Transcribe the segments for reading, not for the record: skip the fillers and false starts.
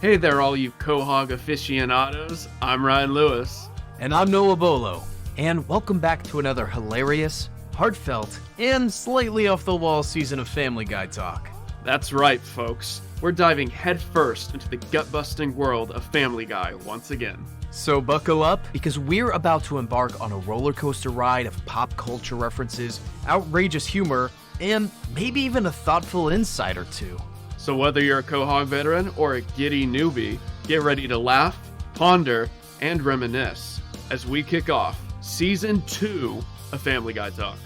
Hey there, all you Quahog aficionados. I'm Ryan Lewis. And I'm Noah Bollow. And welcome back to another hilarious, heartfelt, and slightly off-the-wall season of Family Guy talk. That's right, folks. We're diving headfirst into the gut-busting world of Family Guy once again. So buckle up, because we're about to embark on a roller coaster ride of pop culture references, outrageous humor, and maybe even a thoughtful insight or two. So whether you're a Quahog veteran or a giddy newbie, get ready to laugh, ponder, and reminisce as we kick off Season 2 of Family Guy Talk.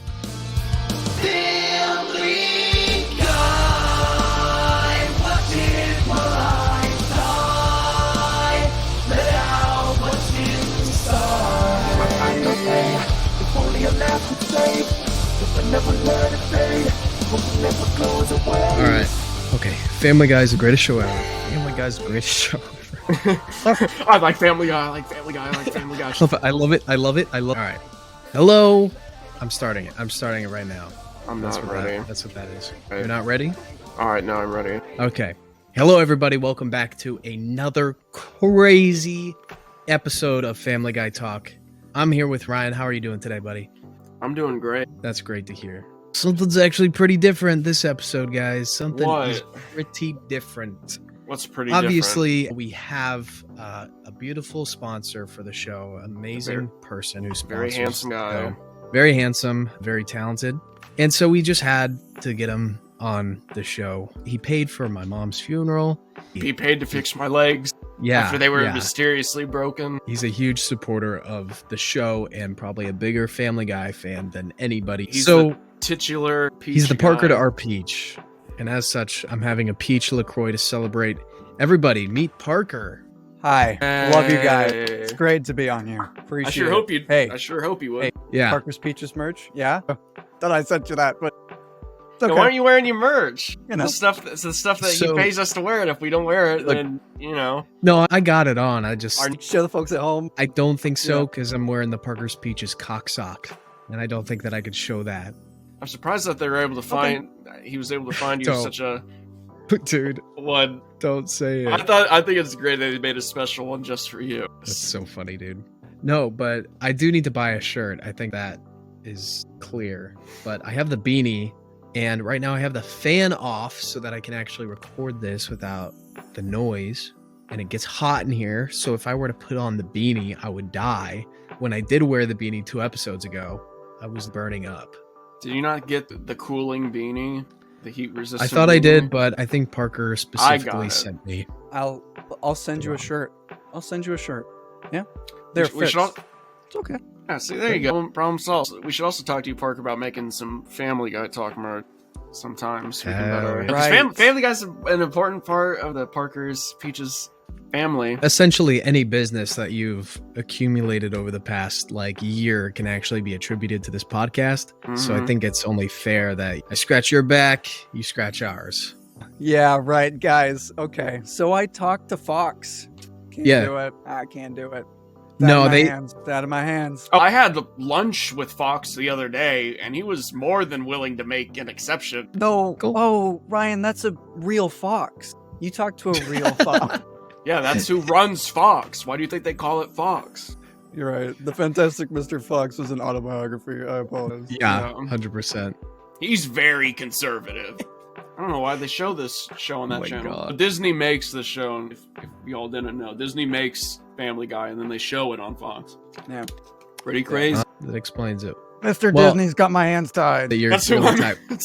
Family Guy, what did I die? Let out what's inside. I know pain, if only a laugh could save. If I never let it fade, hope it never goes away. All right. Okay, Family Guy is the greatest show ever. Family Guy is the greatest show ever. I like Family Guy, I like Family Guy, I like Family Guy. I love it. All right. Hello. I'm starting it right now. That's not ready. That's what that is. Okay. You're not ready? Alright, now I'm ready. Okay. Hello, everybody. Welcome back to another crazy episode of Family Guy Talk. I'm here with Ryan. How are you doing today, buddy? I'm doing great. That's great to hear. Something's actually pretty different this episode, guys. Something is pretty different. What's pretty Obviously, we have a beautiful sponsor for the show, amazing person who sponsors. Very handsome guy. Very handsome, very talented. And so we just had to get him on the show. He paid for my mom's funeral. He paid to fix my legs after they were mysteriously broken. He's a huge supporter of the show and probably a bigger Family Guy fan than anybody. He's the titular Peach He's the Parker guy. to our Peach. And as such, I'm having a Peach LaCroix to celebrate. Everybody, meet Parker. Hi, love you guys. Hey. It's great to be on here. Appreciate I sure hope you. Hey, I sure hope you would. Hey. Yeah. Parker's Peaches merch. Yeah, thought I sent you that, but it's So okay. why aren't you wearing your merch? You know. The stuff that So- he pays us to wear it. If we don't wear it, Look- then you know. No, I got it on. I just, Show the folks at home. I don't think so Yeah. because I'm wearing the Parker's Peaches cock sock. And I don't think that I could show that. I'm surprised that they were able to find. He was able to find you Don't. such a Dude, one. don't say it. I think it's great that they made a special one just for you. That's so funny, dude. No, but I do need to buy a shirt. I think that is clear. But I have the beanie, and right now I have the fan off so that I can actually record this without the noise. And it gets hot in here, so if I were to put on the beanie, I would die. When I did wear the beanie 2 episodes ago, I was burning up. Did you not get the cooling beanie? The heat resistant. I thought I did, beanie? but I think Parker I specifically got it. sent me. I'll send you a shirt. I'll send you a shirt. Yeah, they're We should all, It's okay. yeah, see, there you go. Problem solved. We should also talk to you, Parker, about making some Family Guy talk merch sometimes. We can better. Hell Because right. Family Guy's an important part of the Parker's Peaches family. Essentially, any business that you've accumulated over the past year can actually be attributed to this podcast. So I Mhm. think it's only fair that I scratch your back, you scratch ours. Yeah, right, guys. Okay, so I talked to Fox. Can't Yeah. do it. I can't do it. No, It's out of my hands. Oh, I had lunch with Fox the other day, and he was more than willing to make an exception. No. Cool. Oh, Ryan, that's a real Fox. You talked to a real Fox. Yeah, that's who runs Fox. Why do you think they call it Fox? You're right. The Fantastic Mr. Fox was an autobiography. I apologize. Yeah, Yeah. 100%. He's very conservative. I don't know why they show this show on that my channel. God. But Disney makes the show, and if y'all didn't know, Disney makes Family Guy, and then they show it on Fox. Yeah. Pretty crazy. That explains it. Mr. Well- Disney's got my hands tied. That you're That's who really I'm, type- I'm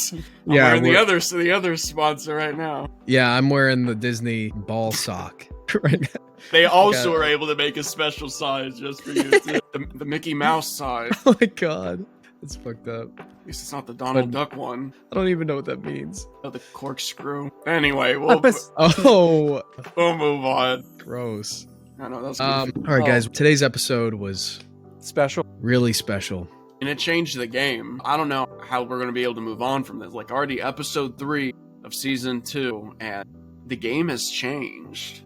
Yeah, wearing the we're- other sponsor right now. Yeah, I'm wearing the Disney ball sock right now. They also Okay. were able to make a special size just for you, too. the Mickey Mouse size. Oh my god. That's fucked up. At least it's not the Donald But- Duck one. I don't even know what that means. Or the corkscrew. Anyway, Oh, we'll move on. gross. I know that's All goofy. right, guys. Today's episode was Special. really special. And it changed the game. I don't know how we're going to be able to move on from this. Like, already episode 3 of season 2, and the game has changed.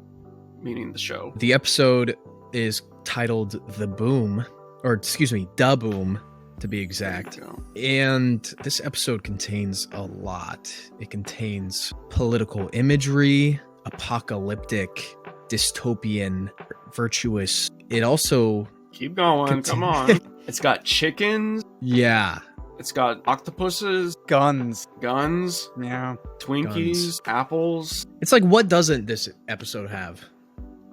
Meaning the show. The episode is titled The Boom, or excuse me, Da Boom, to be exact. There you go. And this episode contains a lot. It contains political imagery, apocalyptic dystopian, virtuous. It also, Keep going. Continue. Come on. It's got chickens. yeah, It's got octopuses, Guns. guns, Yeah. Twinkies, apples. it's like, what doesn't this episode have?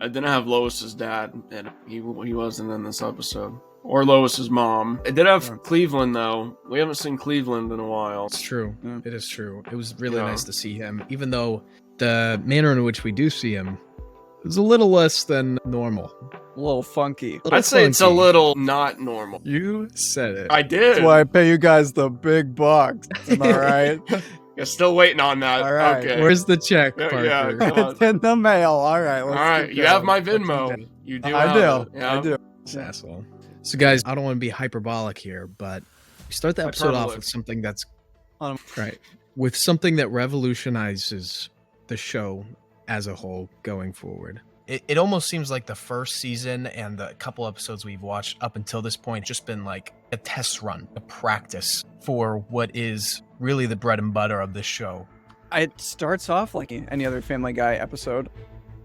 I didn't have Lois's dad, and he wasn't in this episode. Or Lois's mom. It did have Cleveland, though. We haven't seen Cleveland in a while. It's true. Yeah. It is true. It was really Yeah. nice to see him, even though the manner in which we do see him is a little less than normal. A little funky. I'd say it's a funky. little not normal. You said it. I did. That's why I pay you guys the big bucks. Am I right? You're still waiting on that. All right. Okay. Where's the check, Yeah, Parker? yeah, come on. It's in the mail. All right. All Let's right, keep you have my going. Venmo. You do. I have do. it. Yeah. I do. This asshole. So, guys, I don't want to be hyperbolic here, but we start the episode off Hyperbolic. with something that's Um, right, with something that revolutionizes the show as a whole going forward. It almost seems like the first season and the couple episodes we've watched up until this point just been like a test run, a practice for what is really the bread and butter of this show. It starts off like any other Family Guy episode.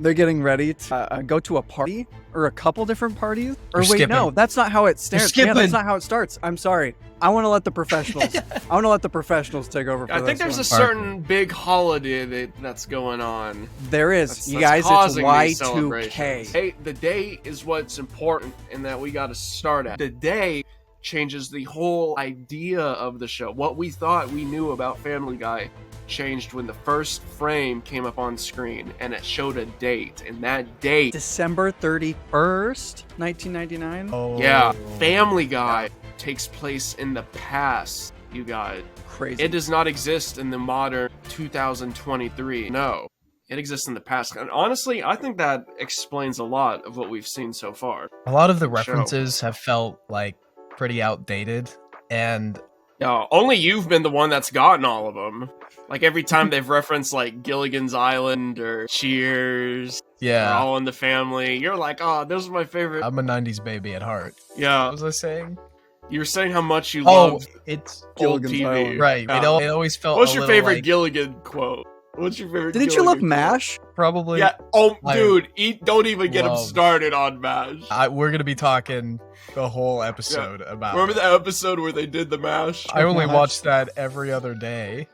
They're getting ready to go to a party or a couple different parties. Or You're wait, skipping. no, that's not how it starts. Yeah, skipping. that's not how it starts. I'm sorry. I want to let the professionals. I want to let the professionals take over. For I think this there's one. a certain big holiday that's going on. There is. That's, You that's guys, it's causing these celebrations. Y2K. Hey, the day is what's important and that we got to start at. The day changes the whole idea of the show. What we thought we knew about Family Guy changed when the first frame came up on screen and it showed a date, and that date, December 31st, 1999. Oh, yeah, Family Guy takes place in the past, you guys. Crazy. It does not exist in the modern 2023. No, it exists in the past. And honestly, I think that explains a lot of what we've seen so far. A lot of the Show. references have felt like pretty outdated, and Yeah, only you've been the one that's gotten all of them. Like every time they've referenced like Gilligan's Island or Cheers, or yeah, All in the Family, you're like, oh, those are my favorite. I'm a 90s baby at heart. Yeah, What was I saying? you were saying how much you Oh, love it's old Gilligan's TV. Island. right. Yeah. It always felt. What's a your little favorite like, Gilligan quote? What's your favorite? Didn't you Gilligan love quote? MASH? Probably. Yeah. Oh, Like, dude, don't even get him love. started on MASH. We're gonna be talking the whole episode about. Remember it. the episode where they did the MASH? I only MASH? watch that every other day.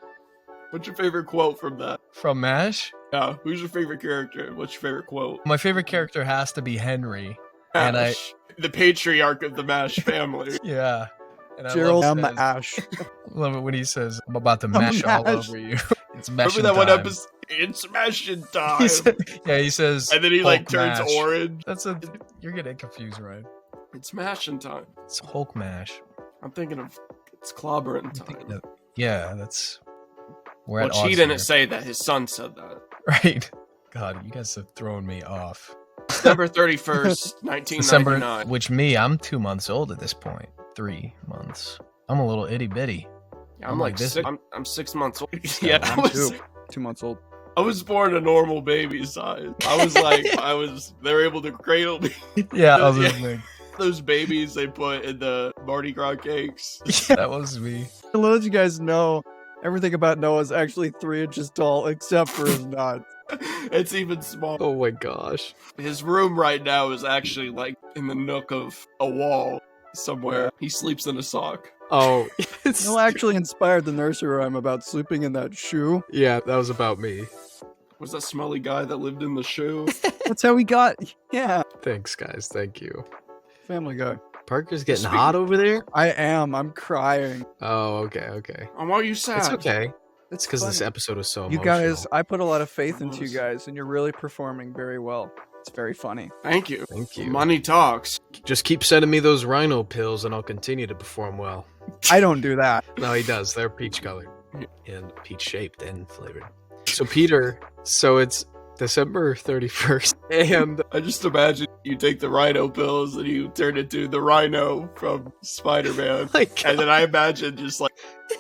What's your favorite quote from that? From MASH. Yeah, who's your favorite character? What's your favorite quote? My favorite character has to be Henry. And I- MASH, the patriarch of the MASH family. Yeah. And I Gerald love, MASH. love it when he says, "I'm about to mash all mash. over you." It's mashing Remember that one time. episode? It's mashing time. He said, yeah, he says, And then he like Hulk turns mash. orange. You're getting confused, right? It's mashing time. It's Hulk mash. I'm thinking of it's clobbering I'm thinking time. of- yeah, that's. We're Well, at he odds didn't here. say that. His son said that. Right. God, you guys have thrown me off. December 31st, 1999. December, which I'm 2 months old at this point. 3 months. I'm a little itty bitty. Yeah, I'm I'm like like this- six, I'm 6 months old. Yeah, I'm Two. 2 months old. I was born a normal baby size. I was like, they were able to cradle me. Yeah, I was Yeah. listening. Those babies they put in the Mardi Gras cakes. Yeah, that was me. To let you guys know, everything about Noah is actually 3 inches tall, except for his nuts. It's even small. Oh my gosh. His room right now is actually like in the nook of a wall somewhere. He sleeps in a sock. Oh, Noah actually inspired the nursery rhyme about sleeping in that shoe. yeah, that was about me. Was that smelly guy that lived in the shoe? That's how we got. Yeah. Thanks, guys. Thank you. Family Guy. Parker's getting Speaking- hot over there. I am. I'm crying. Oh, okay. Oh, why are you sad? It's okay. It's because this funny. episode is so You emotional. guys, I put a lot of faith into you Yes. guys, and you're really performing very well. It's very funny. Thank you. Thank you. Money talks. Just keep sending me those rhino pills, and I'll continue to perform well. I don't do that. No, he does. They're peach colored and peach shaped and flavored. So Peter, so it's December 31st, and I just imagine you take the rhino pills and you turn into the rhino from Spider-Man. like, And then I imagine just like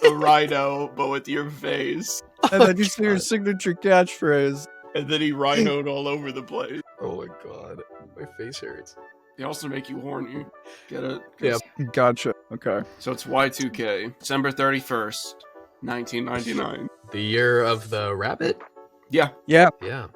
the rhino, but with your face. And then you see your signature catchphrase. And then he rhinoed all over the place. oh my god, my face hurts. They also make you horny. Get it? Yeah. Gotcha. Okay. So it's Y2K, December 31st, 1999. The year of the rabbit. Yeah. Yeah. Yeah.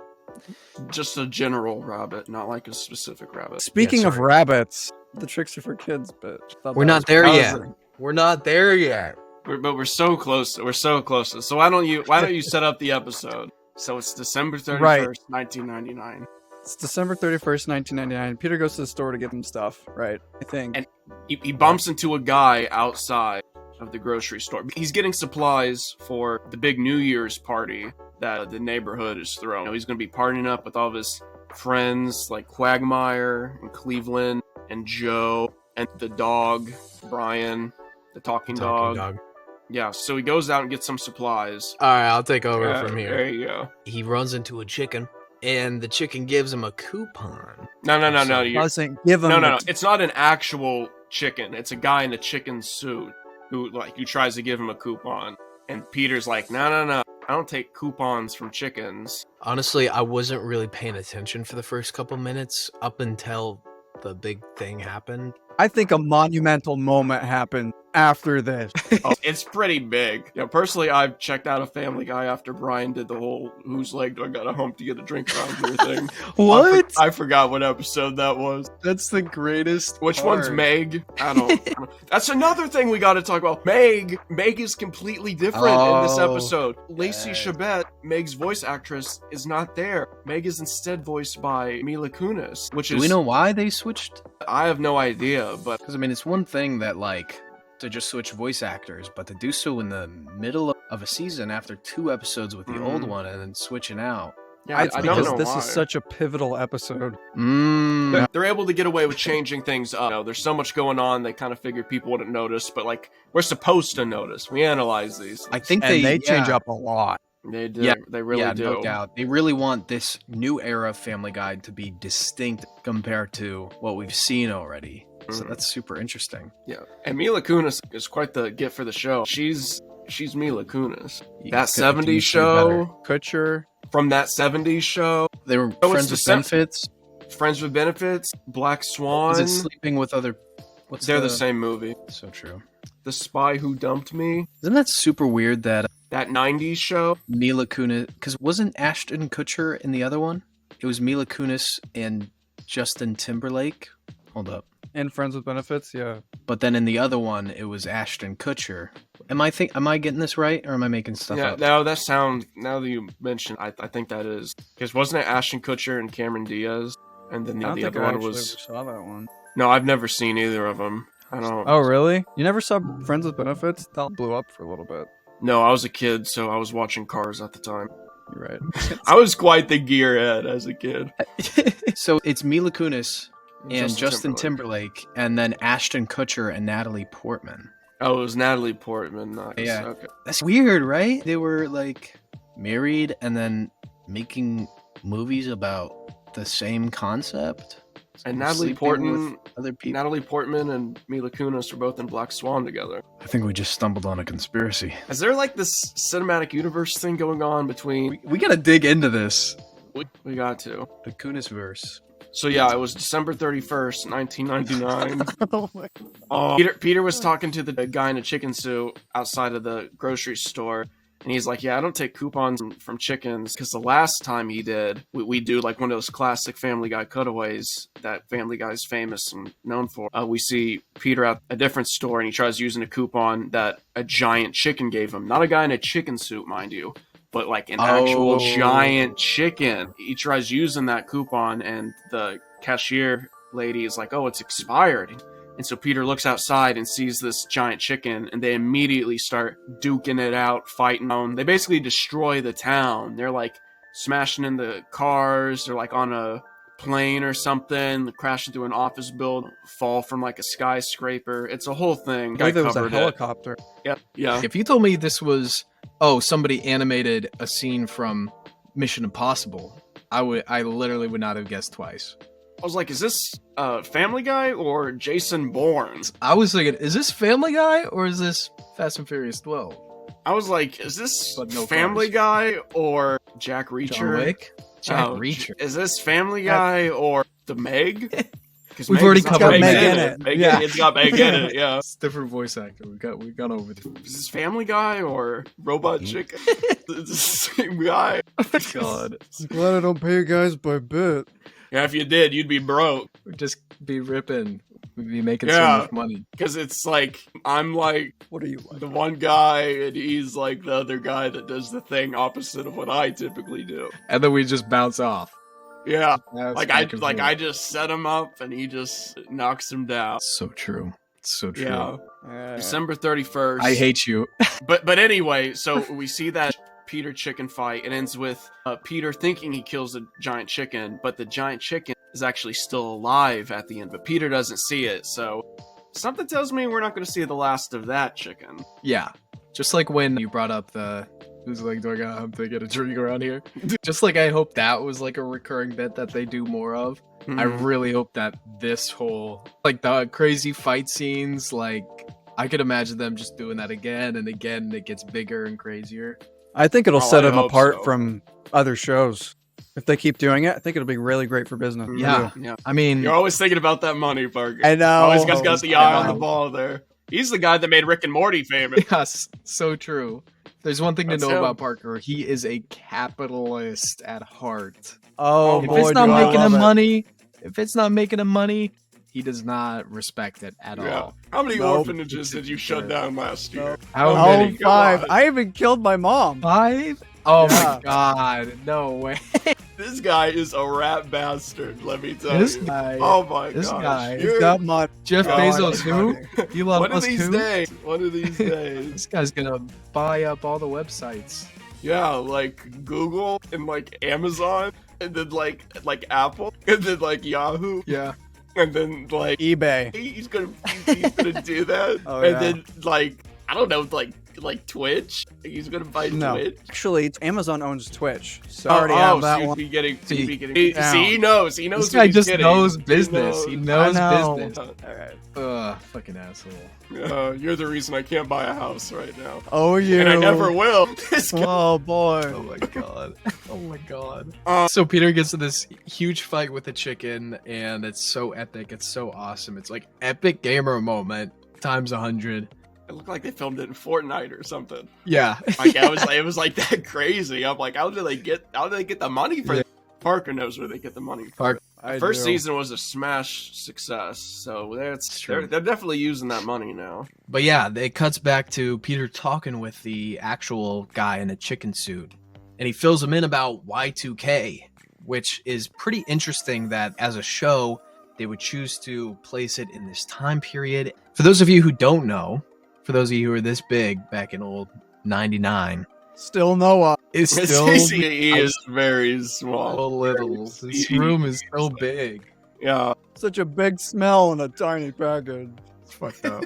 Just a general rabbit, not like a specific rabbit. Speaking of sorry. rabbits, the tricks are for kids, bitch. Thought We're that not was- there that was yet. We're not there yet. But we're so close. We're so close. So why don't you set up the episode? So it's December 31st, Right. 1999. It's December 31st, 1999. Peter goes to the store to get him stuff, right? I think. And he bumps into a guy outside of the grocery store. He's getting supplies for the big New Year's party that the neighborhood is throwing. You know, he's going to be partying up with all of his friends like Quagmire and Cleveland and Joe and the dog, Brian, the talking dog. Yeah, so he goes out and gets some supplies. All right, I'll take over Yeah, from here. There you go. He runs into a chicken, and the chicken gives him a coupon. No. Doesn't give him. No. It's not an actual chicken. It's a guy in a chicken suit who tries to give him a coupon. And Peter's like, no. I don't take coupons from chickens. Honestly, I wasn't really paying attention for the first couple minutes up until the big thing happened. I think a monumental moment happened after this. Oh, it's pretty big. Yeah, personally, I've checked out a Family Guy after Brian did the whole "whose leg do I gotta hump to get a drink around here" thing. What? I forgot what episode that was. That's the greatest. Which one's Meg? I don't. That's another thing we got to talk about. Meg is completely different in this Oh, episode. Lacey yes. Chabet, Meg's voice actress, is not there. Meg is instead voiced by Mila Kunis, which Do is we know why they switched? I have no idea, but Because I mean, it's one thing that to just switch voice actors, but to do so in the middle of a season after 2 episodes with the old Mhm. one and then switching out. yeah, I It's don't because know this why. is such a pivotal episode. They're able to get away with changing things up. You know, there's so much going on. They kind of figured people wouldn't notice, but we're supposed to notice. We analyze these. I think And they change yeah. up a lot. They do. Yeah, They really yeah, do. no doubt. They really want this new era of Family Guy to be distinct compared to what we've seen already. So Mhm. that's super interesting. Yeah, and Mila Kunis is quite the get for the show. She's Mila Kunis. That Can you 70s say better? show, Kutcher. from that 70s show, They were Oh, it's friends the with sem- benefits. Friends with Benefits, Black Swan. Was it sleeping with other? What's They're the same movie. So true. The Spy Who Dumped Me, Isn't that super weird that that 90s show. Mila Kunis? Because wasn't Ashton Kutcher in the other one? It was Mila Kunis and Justin Timberlake. Hold up. And Friends with Benefits, yeah. But then in the other one, it was Ashton Kutcher. Am I getting this right, or am I making stuff Yeah, up? now that you mentioned, I think that is because wasn't it Ashton Kutcher and Cameron Diaz, and then I don't the think other I one actually was saw that one. no, I've never seen either of them. I don't. Oh, really? You never saw Friends with Benefits? That blew up for a little bit. No, I was a kid, so I was watching Cars at the time. You're right. I was quite the gearhead as a kid. So it's Mila Kunis and Justin Timberlake, and then Ashton Kutcher and Natalie Portman. Oh, it was Natalie Portman. Nice. Yeah. Okay. That's weird, right? They were married and then making movies about the same concept. And Natalie Sleeping Portman, with other people. Natalie Portman and Mila Kunis were both in Black Swan together. I think we just stumbled on a conspiracy. Is there this cinematic universe thing going on between? We gotta dig into this. We got to. The Kunis verse. So yeah, it was December 31st, 1999. Oh my. Peter was talking to the guy in a chicken suit outside of the grocery store, and he's like, "Yeah, I don't take coupons from chickens because the last time he did, we do one of those classic Family Guy cutaways that Family Guy's famous and known for. We see Peter at a different store, and he tries using a coupon that a giant chicken gave him. Not a guy in a chicken suit, mind you." But an actual giant chicken. He tries using that coupon, and the cashier lady is like, "Oh, it's expired." And so Peter looks outside and sees this giant chicken, and they immediately start duking it out, fighting. They basically destroy the town. They're smashing in the cars. They're on a plane or something, crashing through an office building, fall from a skyscraper. It's a whole thing. I believe it was a covered it. helicopter. Yep. Yeah. If you told me this was, somebody animated a scene from Mission Impossible, I literally would not have guessed twice. I was like, is this Family Guy or Jason Bourne? I was thinking, is this Family Guy or is this Fast and Furious 12? I was like, is this But no Family cars. Guy or Jack Reacher? John Wick? Jack Oh, Reacher. Is this Family Guy or The Meg? Because We've already Meg's not covered Meg Meg in in it. it. Meg- Yeah. It's got Meg in it. Yeah. It's different voice actor. We've gone over this. Is this Family Guy or Robot Chicken? It's the same guy. God. Glad I don't pay you guys by bit. Yeah, if you did, you'd be broke. We'd just be ripping. We'd be making Yeah. so much money. Because it's like, I'm like What are you like? the one guy, and he's like the other guy that does the thing opposite of what I typically do. And then we just bounce off. Yeah. That's Like back and forth. I just set him up, and he just knocks him down. So true. So true. Yeah. December 31st. I hate you. But anyway, so we see that Peter chicken fight. It ends with Peter thinking he kills the giant chicken, but the giant chicken is actually still alive at the end. But Peter doesn't see it, so something tells me we're not going to see the last of that chicken. Yeah. Just like when you brought up the who's like, do I have to get a drink around here? Just like I hope that was like a recurring bit that they do more of. I really hope that this whole like the crazy fight scenes, like I could imagine them just doing that again and again, and it gets bigger and crazier. I think it'll Oh, set I them hope apart so. from other shows. If they keep doing it, I think it'll be really great for business. Yeah. Yeah. I mean, You're always thinking about that money, Parker. I know. Always got the eye on know. the ball there. He's the guy that made Rick and Morty famous. yes, so true. There's one thing That's to know him. about Parker. He is a capitalist at heart. Oh, If If boy, it's not do I making love him it. money, if it's not making him money, he does not respect it at Yeah. all. How many Nope. orphanages did you shut down last year? How Oh, many? many? 5. Come on. I even killed my mom. 5? Oh Yeah. my god, no way. This guy is a rat bastard, let me tell This you. guy, Oh my this gosh. guy- He's got money. Jeff God, Bezos who? Elon One of Musk these who? days. One of these days. This guy's gonna buy up all the websites. Yeah, like Google and like Amazon, and then like Apple, and then like Yahoo, Yeah. and then like eBay. he's gonna do that, Oh, and yeah. then like I don't know, like Twitch. He's gonna buy No. Twitch. Actually, Amazon owns Twitch. So I already have that so one. he'd be getting, See, he'd be getting. See, down. he knows. He knows. This what guy he's just getting. knows business. He knows I know. business. All right. Ugh, fucking asshole. You're the reason I can't buy a house right now, Oh, you. and I never will. This guy. Oh boy. Oh my god. Oh my god. Uh, So Peter gets to this huge fight with the chicken, and it's so epic. It's so awesome. It's like epic gamer moment times 100. It looked like they filmed it in Fortnite or something. Yeah. Like it was like that crazy. I'm like, how do they get the money for this? Parker knows where they get the money. I First do. season was a smash success, so It's true. they're definitely using that money now. But yeah, it cuts back to Peter talking with the actual guy in a chicken suit, and he fills him in about Y2K, which is pretty interesting that as a show, they would choose to place it in this time period. For those of you who don't know, for those of you who are this big back in old 99, Still Noah. it's still CCE is very small. so little. This room is so big. Yeah, Such a big smell in a tiny package. It's fucked up.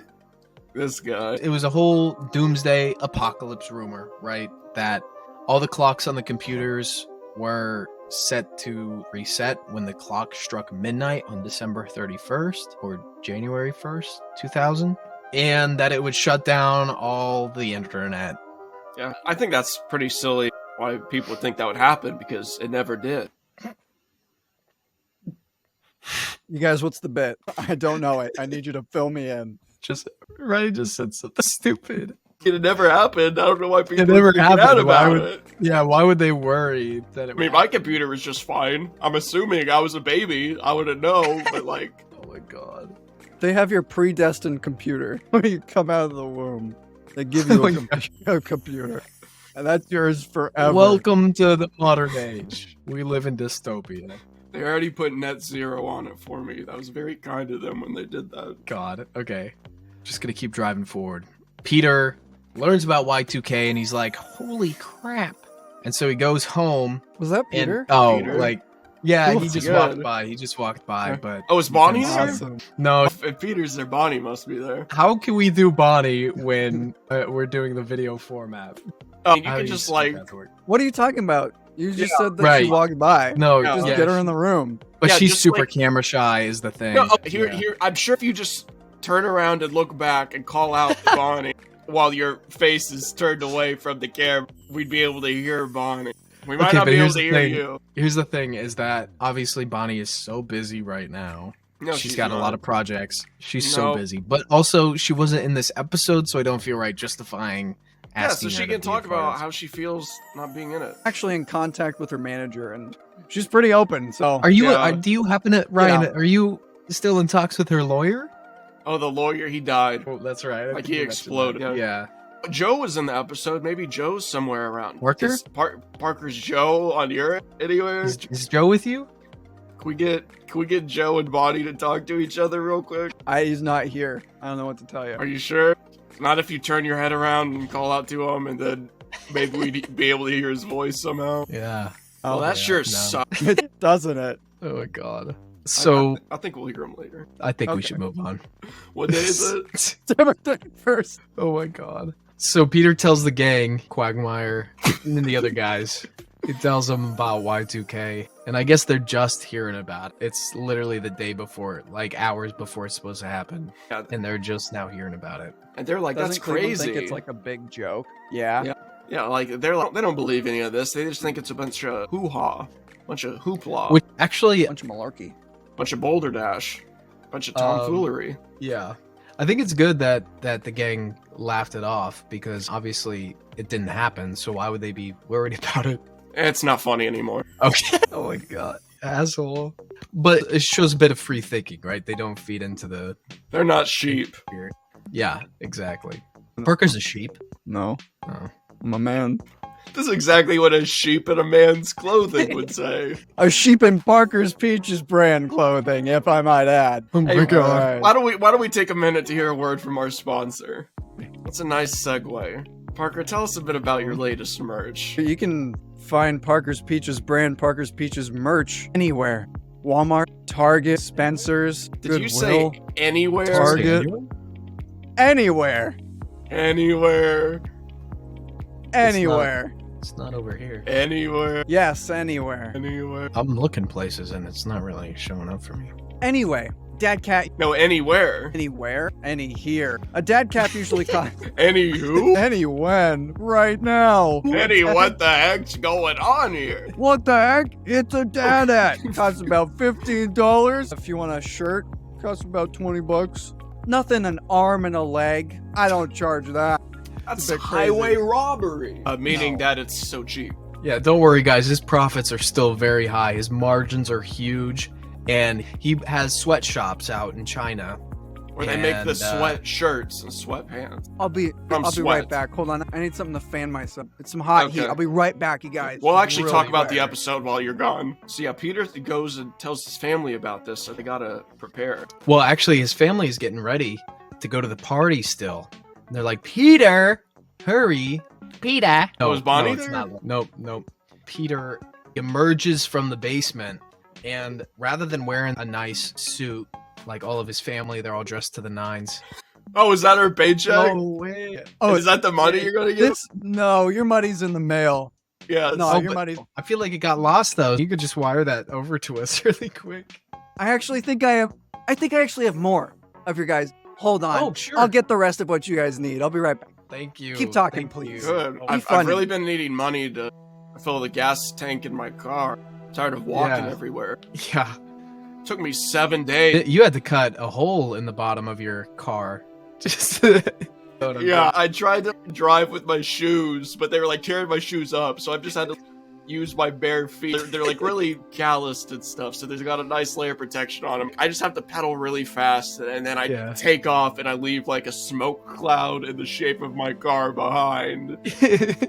this guy. It was a whole doomsday apocalypse rumor, right? That all the clocks on the computers were set to reset when the clock struck midnight on December 31st or January 1st, 2000, and that it would shut down all the internet. Yeah, I think that's pretty silly. Why people would think that would happen because it never did. You guys, what's the bit? I don't know it. I need you to fill me in. Just Ryan just said something stupid. It never happened. I don't know why people It never freak out happened. Why about would- it. Yeah, why would they worry that it I mean, my computer was just fine. I'm assuming I was a baby. I wouldn't know, but like, Oh my god. They have your predestined computer when you come out of the womb. They give you Oh a, my a computer, and that's yours forever. Welcome to the modern age. We live in dystopia. they already put net zero on it for me. That was very kind of them when they did that. God. Okay. Just gonna keep driving forward. Peter learns about Y2K and he's like, holy crap. And so he goes home Was that and Peter? oh, like yeah, Cool. he just Good. walked by. He just walked by, Okay. but Oh, is Bonnie That's there? Awesome. no. If Peter's there, Bonnie must be there. How can we do Bonnie when we're doing the video format? Oh, you How can do just expect like, that to work? What are you talking about? You just said that right. she walked by. No, Yeah. Just yeah, get her in the room. but Yeah, she's just super like- camera shy is the thing. no, oh, Yeah. here. I'm sure if you just turn around and look back and call out Bonnie while your face is turned away from the camera, we'd be able to hear Bonnie. We might Okay, not but be able here's to the hear thing. you. Here's the thing is that obviously Bonnie is so busy right now No, she's got a not. lot of projects. She's No. so busy. But also, she wasn't in this episode, so I don't feel right justifying Yeah, asking so she her to can be a talk part about of- how she feels not being in it. Actually in contact with her manager, and she's pretty open. So Are you? Yeah. Do you happen to Ryan? know. Are you still in talks with her lawyer? Oh, the lawyer, he died. Oh, that's right. Like, he exploded. Yeah. Joe was in the episode. Maybe Joe's somewhere around. Parker? Is Parker's Joe on your anywhere? Is Joe with you? Can we get Joe and Bonnie to talk to each other real quick? he's not here. I don't know what to tell you. Are you sure? Not if you turn your head around and call out to him, and then maybe we'd be able to hear his voice somehow. Yeah. Oh, that yeah, sure no. sucks. It doesn't it? Oh my god. So I think we'll hear him later. I think we Okay. should move on. What day is it? September 31st. Oh my god. So Peter tells the gang, Quagmire, and then the other guys. He tells them about Y2K, and I guess they're just hearing about it. It's literally the day before, like hours before it's supposed to happen, Yeah, and they're just now hearing about it. and they're like, Doesn't "That's Cleveland crazy." think it's like a big joke? Yeah. Yeah. Yeah, like they're like, they don't believe any of this. They just think it's a bunch of hoo-ha, bunch of hoopla, Which actually, Bunch of malarkey. bunch of boulder dash, bunch of tomfoolery. yeah, I think it's good that the gang laughed it off because obviously it didn't happen. So why would they be worried about it? It's not funny anymore. Okay. Oh my god, asshole. But it shows a bit of free thinking, right? They don't feed into the. They're not sheep. Yeah, exactly. Parker's a sheep. No. Oh. I'm a man. This is exactly what a sheep in a man's clothing would say. A sheep in Parker's Peaches brand clothing, if I might add. Oh Hey, God. why don't we take a minute to hear a word from our sponsor? That's a nice segue. Parker, tell us a bit about your latest merch. You can find Parker's Peaches brand, Parker's Peaches merch anywhere. Walmart, Target, Spencer's, Did you say Goodwill, anywhere? Target. Anywhere. Anywhere. Anywhere. It's not over here. Anywhere. Yes, anywhere. Anywhere. I'm looking places and it's not really showing up for me. Anyway, dad cat No, anywhere. anywhere, any here. A dad cap usually costs Anywho. any when, right now. Any, what the heck's going on here? What the heck? It's a dad hat. Costs about $15. If you want a shirt, costs about $20. Nothing an arm and a leg. I don't charge that. That's a bit crazy. highway robbery. Meaning No. that it's so cheap. Yeah, don't worry, guys. His profits are still very high. His margins are huge, and he has sweatshops out in China. Where they make the And, sweat shirts and sweatpants. I'll be From right sweat. back. Hold on. I need something to fan myself. It's some hot Okay. heat. I'll be right back, you guys. We'll actually Really talk about the quick. episode while you're gone. So yeah, Peter goes and tells his family about this, so they gotta prepare. Well, actually, his family is getting ready to go to the party still. And they're like, Peter, hurry. Peter. Oh, is Bonnie it's there? not. Nope. Peter emerges from the basement, and rather than wearing a nice suit, like all of his family, they're all dressed to the nines. Oh, is that her paycheck? way. Oh, Is that the money you're gonna get? No, your money's in the mail. Yeah. No, Oh, your but- money's. I feel like it got lost though. You could just wire that over to us really quick. I actually think I have. I think I actually have more of your guys. Hold on. Oh, sure. I'll get the rest of what you guys need. I'll be right back. Thank you. Keep talking, Thank please. you. Good. Oh, I've funny. really been needing money to fill the gas tank in my car. Tired of walking Yeah. everywhere. Yeah. Took me 7 days. You had to cut a hole in the bottom of your car. Just Yeah, I tried to drive with my shoes, but they were like tearing my shoes up, so I've just had to use my bare feet. They're like really calloused and stuff, so there's got a nice layer of protection on them. I just have to pedal really fast, and then I Yeah. take off and I leave like a smoke cloud in the shape of my car behind.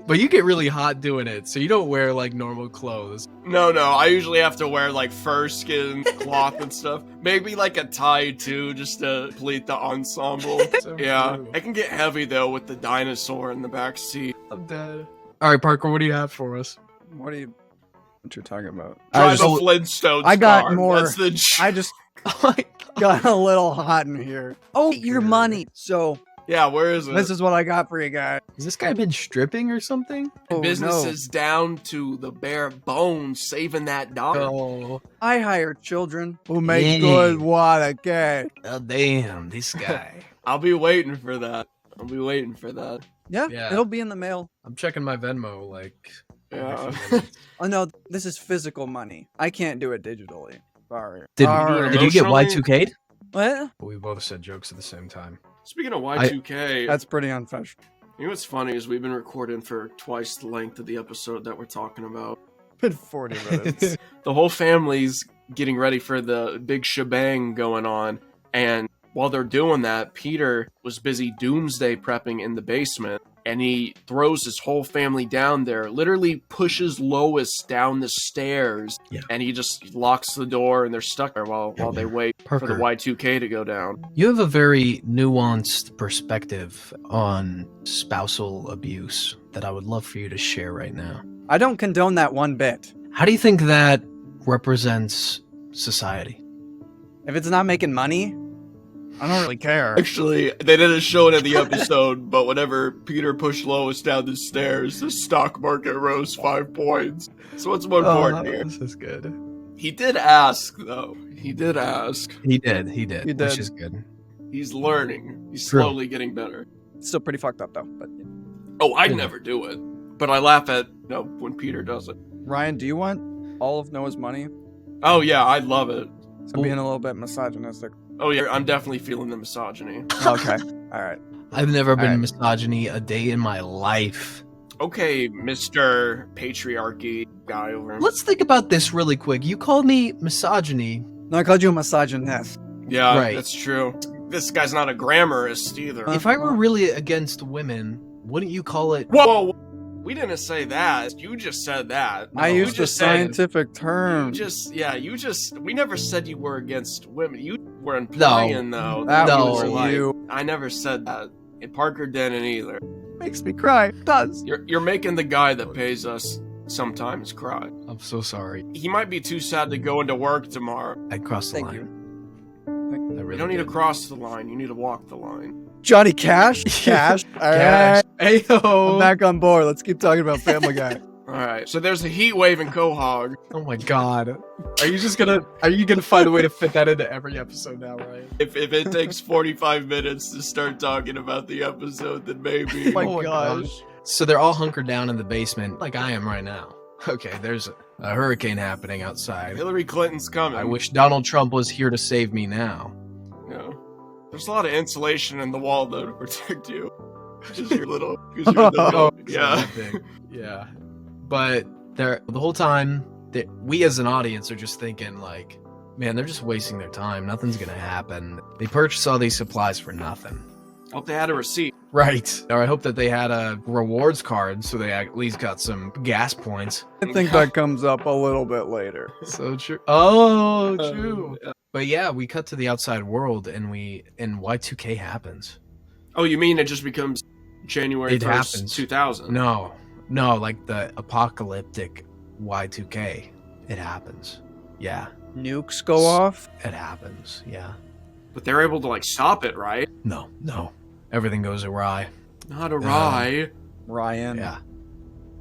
But you get really hot doing it, so you don't wear like normal clothes. No, I usually have to wear like fur skin cloth and stuff. Maybe like a tie too, just to complete the ensemble. So Yeah, true. it can get heavy though with the dinosaur in the back seat. I'm dead. All right, Parker, what do you have for us? What are you? What you're talking about? Drive I a Flintstones I got car. more. That's the just Oh my got a little hot in here. Oh, your money. So yeah, where is it? this is what I got for you guys. Has this guy been stripping or something? Oh, Business no. is down to the bare bones, saving that dollar. Oh, I hire children who make Yeah. good water cash. oh damn, this guy. I'll be waiting for that. Yeah, Yeah. it'll be in the mail. I'm checking my Venmo like. every Yeah. few minutes. Oh no, this is physical money. I can't do it digitally. Sorry. Did, Sorry. did you get Emotionally? Y2K'd? What? We both said jokes at the same time. Speaking of Y2K, That's pretty unfashionable. you know what's funny is we've been recording for twice the length of the episode that we're talking about. Been 40 minutes. The whole family's getting ready for the big shebang going on, and while they're doing that, Peter was busy doomsday prepping in the basement, and he throws his whole family down there, literally pushes Lois down the stairs, Yeah. and he just locks the door, and they're stuck there while they wait for the Parker. Y2K to go down. You have a very nuanced perspective on spousal abuse that I would love for you to share right now. I don't condone that one bit. How do you think that represents society? If it's not making money, I don't really care. Actually, they didn't show it in the episode, but whenever Peter pushed Lois down the stairs, the stock market rose 5 points. So what's more important here? This is good. He did ask, though. He did ask. He did, He which did. is good. He's learning. He's True. slowly getting better. Still pretty fucked up though. But Oh, I'd Yeah. never do it. But I laugh at, when Peter does it. Ryan, do you want all of Noah's money? Oh, yeah, I love it. I'm being a little bit misogynistic. Oh, yeah, I'm definitely feeling the misogyny. Okay. All right. I've never been Alright. misogyny a day in my life. Okay, Mr. Patriarchy guy over him. Let's think about this really quick. You called me misogyny. No, I called you a misogynist. Yeah, Right. that's true. This guy's not a grammarist either. If I were really against women, wouldn't you call it? Whoa! We didn't say that. You just said that. I You used the just said- scientific term. we never said you were against women. You were implying, though. That you No. was were like- you. I never said that. And Parker didn't either. Makes me cry. It does. You're making the guy that pays us sometimes cry. I'm so sorry. He might be too sad to go into work tomorrow. I crossed the Thank line. you. I really You don't need to did. cross the line. You need to walk the line. Johnny Cash? Cash. All right. I'm Ayo. back on board. Let's keep talking about Family Guy. All right. So there's a heat wave in Quahog. Oh my god. Are you gonna find a way to fit that into every episode now, Ryan? If it takes 45 minutes to start talking about the episode, then maybe. Oh my gosh. So they're all hunkered down in the basement, like I am right now. Okay, there's a hurricane happening outside. Hillary Clinton's coming. I wish Donald Trump was here to save me now. Yeah. There's a lot of insulation in the wall though to protect you. Because you're little. Because you're the yeah. Yeah. But the whole time, we as an audience are just thinking like, man, they're just wasting their time. Nothing's gonna happen. They purchased all these supplies for nothing. Hope they had a receipt. Right. Or I hope that they had a rewards card so they at least got some gas points. I think that comes up a little bit later. So true. Oh, true. Yeah. But yeah, we cut to the outside world and Y2K happens. Oh, you mean it just becomes January It 1st, happens. 2000? No, like the apocalyptic Y2K. It happens. Yeah, Nukes go off. it happens. Yeah. But they're able to like stop it, right? No. Everything goes awry. Not awry. Ryan. Yeah.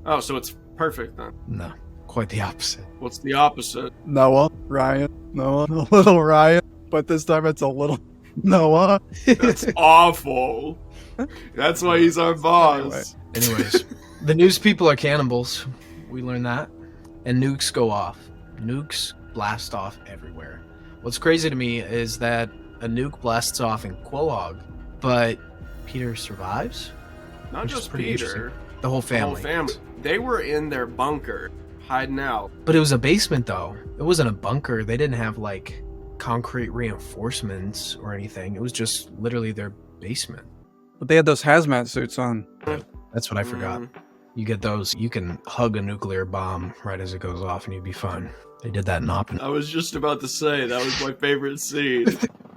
Oh, so it's perfect then. No. Quite the opposite. What's the opposite? Noah. Ryan. Noah. A little Ryan. But this time it's a little Noah. That's awful. That's why he's our boss. Anyways, the news people are cannibals. We learned that. And nukes go off. Nukes blast off everywhere. What's crazy to me is that a nuke blasts off in Quahog, but Peter survives? Not Which is just pretty Peter. The whole The family. whole family. They were in their bunker, hiding out. But it was a basement, though. It wasn't a bunker. They didn't have, like, concrete reinforcements or anything. It was just literally their basement. But they had those hazmat suits on. That's what I forgot. Mm. You get those, you can hug a nuclear bomb right as it goes off and you'd be fine. They did that in Oppenheimer. I was just about to say that was my favorite scene.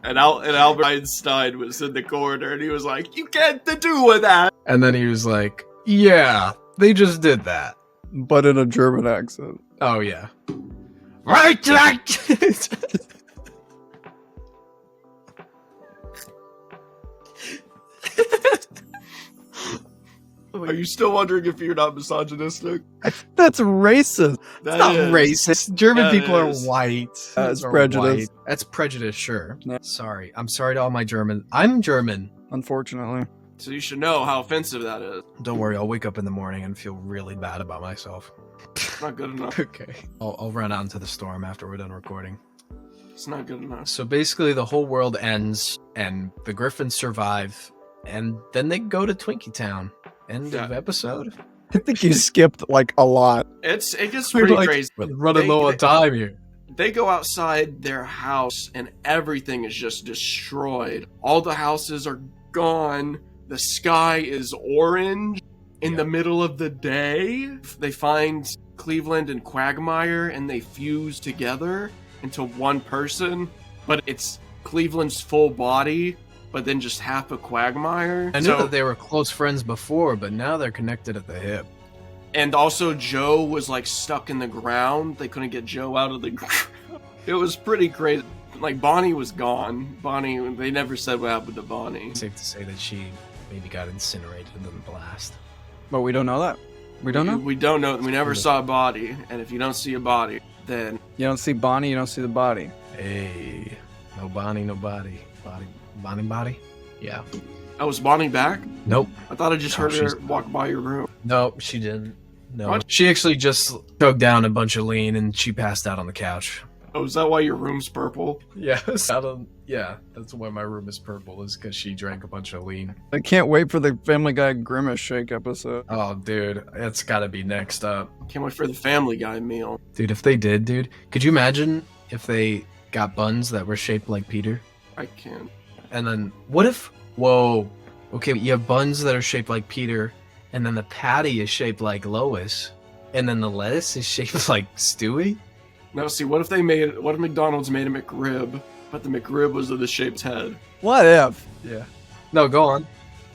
And Albert Einstein was in the corner and he was like, "You can't do with that." And then he was like, yeah, they just did that. But in a German accent. Oh, yeah. Right, right. Are you still wondering if you're not misogynistic? That's racist. That Not is. racist. German That people is. are white. That's Are prejudice. white. That's prejudice, sure. Yeah. Sorry. I'm sorry to all my German. I'm German. Unfortunately. So you should know how offensive that is. Don't worry. I'll wake up in the morning and feel really bad about myself. Not good enough. Okay. I'll run out into the storm after we're done recording. It's not good enough. So basically, the whole world ends, and the Griffins survive, and then they go to Twinkie Town. End of episode. I think you skipped like a lot. It gets We're pretty like- crazy. We're running low on time here. They go outside their house and everything is just destroyed. All the houses are gone. The sky is orange in the middle of the day. They find Cleveland and Quagmire and they fuse together into one person, but it's Cleveland's full body, but then just half a Quagmire. I knew that they were close friends before, but now they're connected at the hip. And also Joe was like stuck in the ground. They couldn't get Joe out of the ground. It was pretty crazy. Like Bonnie was gone. Bonnie, they never said what happened to Bonnie. Safe to say that she maybe got incinerated in the blast. But we don't know that. We don't know. We don't know. We never saw a body. And if you don't see a body, then You don't see Bonnie, you don't see the body. Hey, no Bonnie, no body. Bonnie? Yeah. oh, was Bonnie back? Nope. I thought I just heard she's- her walk by your room. Nope, she didn't. No. What? She actually just took down a bunch of lean and she passed out on the couch. Oh, is that why your room's purple? Yes. Yeah, that's why my room is purple, is because she drank a bunch of lean. I can't wait for the Family Guy Grimace Shake episode. Oh, dude, that's gotta be next up. Can't wait for the Family Guy meal. Dude, if they did, dude, could you imagine if they got buns that were shaped like Peter? I can't. And then, what if, whoa, okay, you have buns that are shaped like Peter, and then the patty is shaped like Lois, and then the lettuce is shaped like Stewie? Now, see, what if McDonald's made a McRib, but the McRib was of the shaped head? What if? Yeah. No, go on.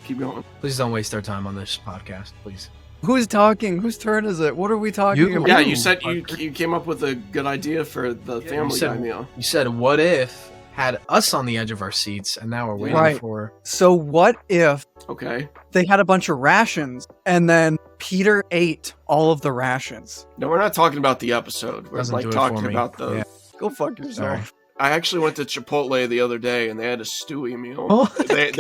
Keep going. Please don't waste our time on this podcast, please. Who's talking? Whose turn is it? What are we talking You. about? Yeah, Ooh, you said Parker. you came up with a good idea for the Family said- Guy meal. You said, what if had us on the edge of our seats, and now we're waiting Right. for... So what if Okay. they had a bunch of rations and then Peter ate all of the rations? No, we're not talking about the episode. We're Doesn't like do it talking for me. about the. Yeah. Go fuck yourself. Sorry. I actually went to Chipotle the other day and they had a Stewie meal. Oh. They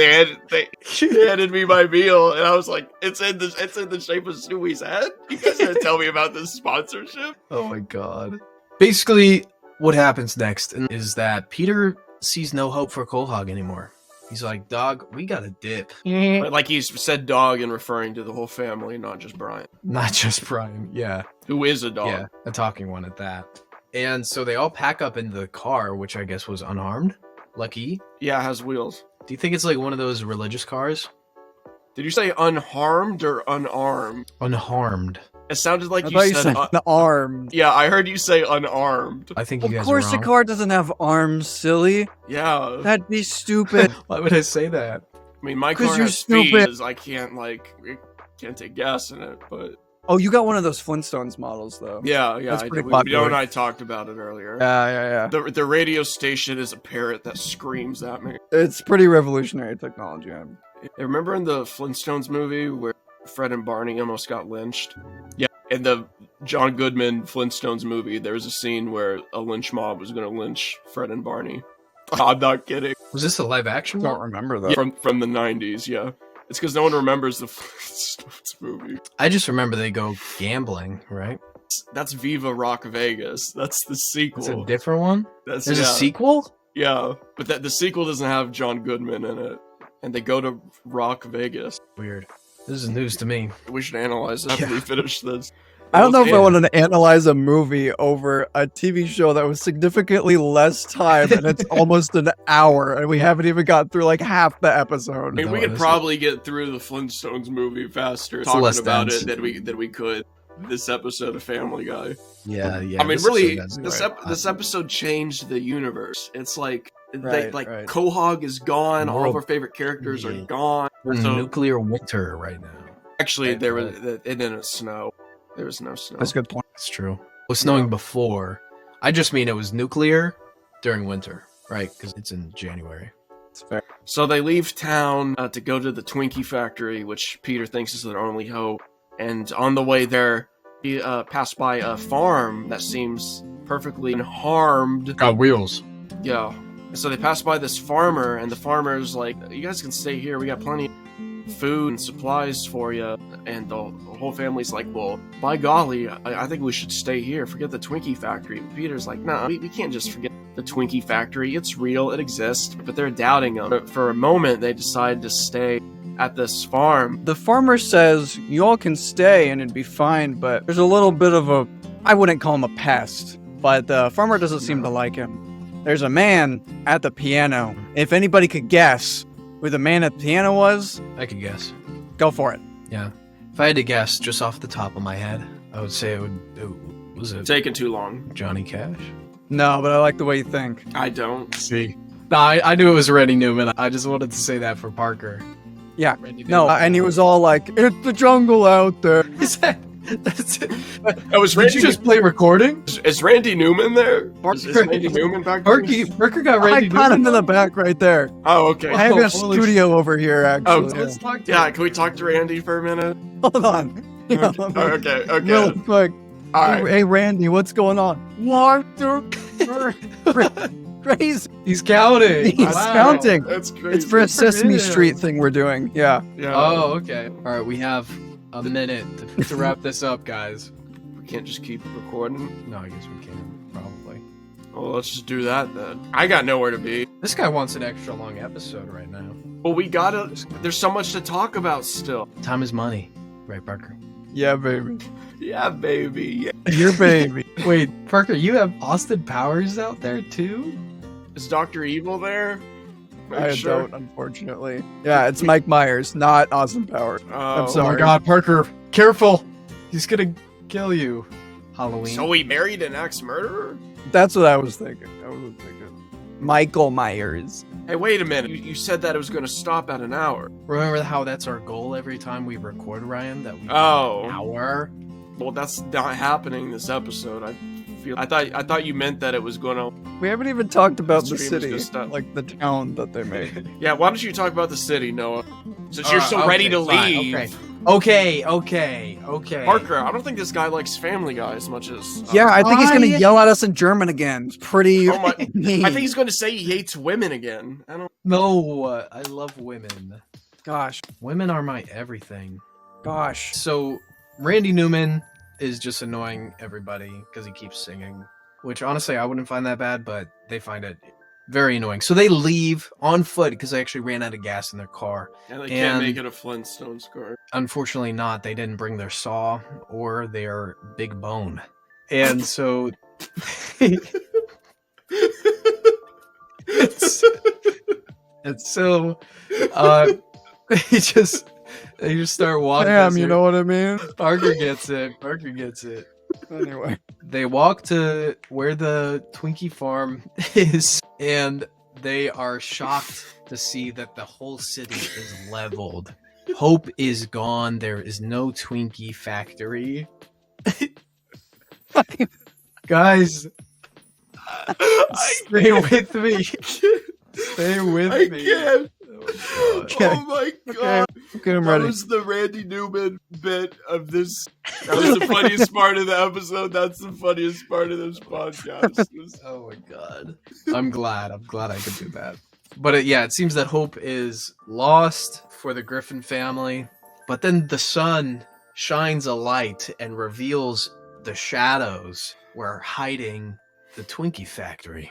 handed me my meal and I was like, it's in the shape of Stewie's head. You guys didn't tell me about this sponsorship. Oh my god. Basically, what happens next is that Peter sees no hope for Quahog anymore. He's like, dog, we got to dip. But like he said, dog, and referring to the whole family, not just Brian, Not just Brian. Yeah. who is a dog. Yeah. A talking one at that. And so they all pack up into the car, which I guess was unarmed. Lucky. Yeah, it has wheels. Do you think it's like one of those religious cars? Did you say unharmed or unarmed? Unharmed. It sounded like I you thought you said. said armed. Yeah, I heard you say unarmed. I think you Of guys course are the wrong. car doesn't have arms, silly. Yeah. That'd be stupid. Why would I say that? I mean, my 'Cause car you're has feet. stupid. I can't take gas in it, but Oh, you got one of those Flintstones models, though. yeah, That's I pretty did. popular. Joe and I talked about it earlier. Yeah. The radio station is a parrot that screams at me. It's pretty revolutionary technology. Remember in the Flintstones movie where Fred and Barney almost got lynched? Yeah. In the John Goodman Flintstones movie, there was a scene where a lynch mob was going to lynch Fred and Barney. I'm not kidding. Was this a live action Don't one? remember that. From the 90s, yeah. It's because no one remembers the Flintstones movie. I just remember they go gambling, right? That's Viva Rock Vegas. That's the sequel. It's a different one? That's, There's yeah. a sequel? Yeah, but the sequel doesn't have John Goodman in it. And they go to Rock Vegas. Weird. This is news to me. We should analyze it after we finish this. I don't know if I Yeah. want to analyze a movie over a TV show that was significantly less time and it's almost an hour and we haven't even got through like half the I episode. mean, we No, could this- probably get through the Flintstones movie faster It's talking less about dense. it than we could this episode of Family Guy. Yeah. I mean, really, this episode changed the universe. It's like Right, like right. Quahog is gone. All of World- our favorite characters are Yeah. gone. We're in So nuclear winter right now. actually, Right, there was right. it didn't snow. There was no snow. That's a good point. That's true. It was snowing before. I just mean it was nuclear during winter, right? Because it's in January. It's fair. So they leave town to go to the Twinkie factory, which Peter thinks is their only hope. And on the way there, he passed by a farm that seems perfectly unharmed. Got wheels. Yeah. And so they pass by this farmer, and the farmer's like, "You guys can stay here. We got plenty of food and supplies for you." And the whole family's like, "Well, by golly, I think we should stay here. Forget the Twinkie factory." But Peter's like, "No, we can't just forget the Twinkie factory. It's real, it exists, but they're doubting him. But for a moment, they decide to stay at this farm. The farmer says, you all can stay and it'd be fine, but there's a little bit of a, I wouldn't call him a pest, but the farmer doesn't seem to like him. There's a man at the piano. If anybody could guess who the man at the piano was, I could guess. go for it. Yeah. If I had to guess just off the top of my head, I would say was it Taking too long. Johnny Cash? No, but I like the way you think. I don't. See. No, I knew it was Randy Newman. I just wanted to say that for Parker. Yeah. Randy No, Newman. and he was all like, it's the jungle out there. Is that, that's it. Oh, was Did Randy you just play recording? Is Randy Newman there? Is Randy Newman back there? Parker got I Randy got Newman. him in the back right there. Oh, okay. I have a holy studio over here, actually. Oh, Let's talk to Yeah, him. can we talk to Randy for a minute? Hold on. Yeah, let me- Okay, okay. Real quick. All right. Hey, Randy, what's going on? Crazy. He's counting. He's Wow. counting. That's crazy. It's for a Sesame him. Street thing we're doing. Yeah. Yeah. Oh, okay. All right, we have a minute to wrap this up, guys. We can't just keep recording. No, I guess we can, probably. Well, let's just do that then. I got nowhere to be. This guy wants an extra long episode right now. Well, we gotta. There's so much to talk about still. Time is money. Right, Parker? Yeah, baby. Yeah, baby. Yeah. Your baby. Wait, Parker, you have Austin Powers out there too? Is Dr. Evil there? Make I sure. don't, unfortunately. Yeah, it's Mike Myers, not Austin Powers. Oh, I'm Oh my sorry. god, Parker, careful! He's gonna kill you. Halloween. So he married an ex-murderer? That's what I was thinking. Michael Myers. Hey, wait a minute. You said that it was going to stop at an hour. Remember how that's our goal every time we record, Ryan? That we Oh. an hour? Well, that's not happening this episode. I thought you meant that it was going to. We haven't even talked about the Stream is city, just done. like the town that they made. Yeah, why don't you talk about the city, Noah? Since you're so okay, ready to fine, leave. Okay. Parker, I don't think this guy likes Family Guy as much as. Yeah, I think he's gonna I- yell at us in German again. It's pretty Oh my- mean. I think he's going to say he hates women again. I don't. No, I love women. Gosh, Women are my everything. gosh. So, Randy Newman is just annoying everybody because he keeps singing, which honestly I wouldn't find that bad, but they find it very annoying. So they leave on foot because they actually ran out of gas in their car. And they can't And- make it a Flintstones car. Unfortunately not. They didn't bring their saw or their big bone. And so it's so they just start walking. Damn, you know what I mean? Parker gets it. Anyway. They walk to where the Twinkie farm is, and they are shocked to see that the whole city is leveled. Hope is gone. There is no Twinkie factory. Guys, stay with me. Stay with I me. can't. Okay. Oh my god. Okay, I'm That ready. was the Randy Newman bit of this. That was the funniest part of the episode. That's the funniest part of this podcast. Oh my god. I'm glad I could do that. But it seems that hope is lost for the Griffin family. But then the sun shines a light and reveals the shadows were hiding the Twinkie factory.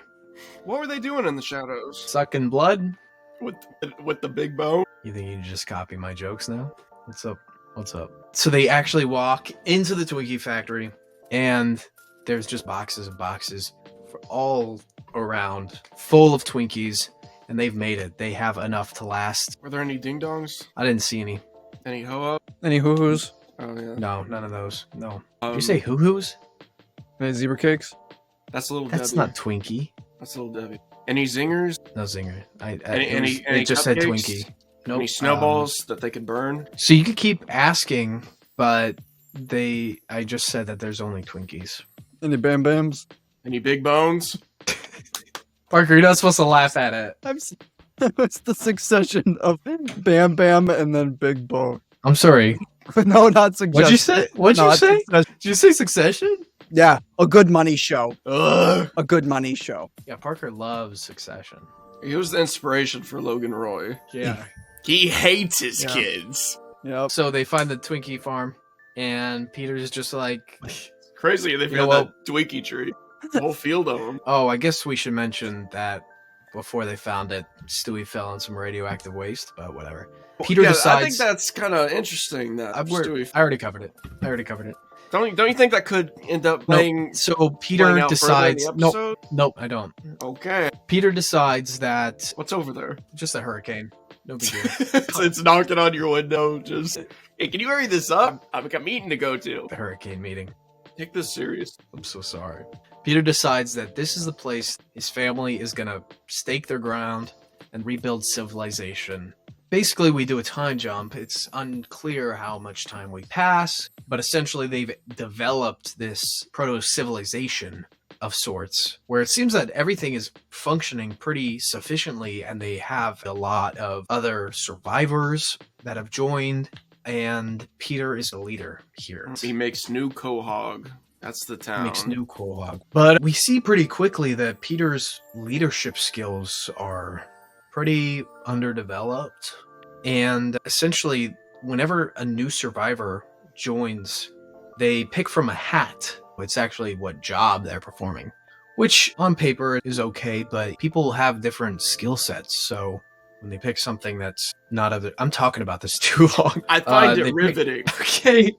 What were they doing in the shadows? Sucking blood? With the big bone? You think you can just copy my jokes now? What's up? So they actually walk into the Twinkie factory, and there's just boxes of boxes for all around, full of Twinkies, and they've made it. They have enough to last. Were there any ding dongs? I didn't see any. Any ho up? Any hoo-hoos? Oh yeah. No, none of those. No. Did Um, you say hoo-hoos? Any zebra cakes? That's a little That's Debbie. not Twinkie. That's a little Debbie. Any zingers? No zinger. Any It just said cupcakes? Twinkie. Nope. Any snowballs that they could burn? So you could keep asking, but I just said that there's only Twinkies. Any bam bams? Any big bones? Parker, you're not supposed to laugh at it. It's the succession of Bam Bam and then Big Bone. I'm sorry. No, not succession. What'd you say? What'd you Not say? Succession. Did you say Succession? Yeah, a good money show. Ugh. A good money show. Yeah, Parker loves Succession. He was the inspiration for Logan Roy. Yeah. He hates his Yeah. kids. Yep. So they find the Twinkie farm, and Peter's just like, Crazy they You know found that Twinkie tree. The whole field of them. Oh, I guess we should mention that before they found it, Stewie fell in some radioactive waste, but whatever. Peter I decides. think that's kind of interesting. That I Stewie. already covered it. Don't you think that could end up No, playing? so playing Peter out decides. further in the episode? Nope, I don't. Okay. Peter decides that What's over there? just a hurricane. No big deal. It's knocking on your window. Just hey, can you hurry this up? I've got a meeting to go to. The hurricane meeting. Take this serious. I'm so sorry. Peter decides that this is the place his family is gonna stake their ground and rebuild civilization. Basically, we do a time jump. It's unclear how much time we pass, but essentially they've developed this proto-civilization of sorts, where it seems that everything is functioning pretty sufficiently, and they have a lot of other survivors that have joined, and Peter is the leader here. He makes new Quahog. That's the town. Makes new Quahog. But we see pretty quickly that Peter's leadership skills are pretty underdeveloped. And essentially, whenever a new survivor joins, they pick from a hat. It's actually what job they're performing, which on paper is okay, but people have different skill sets. So when they pick something that's not of it, I'm talking about this too long. I find they it riveting. Okay.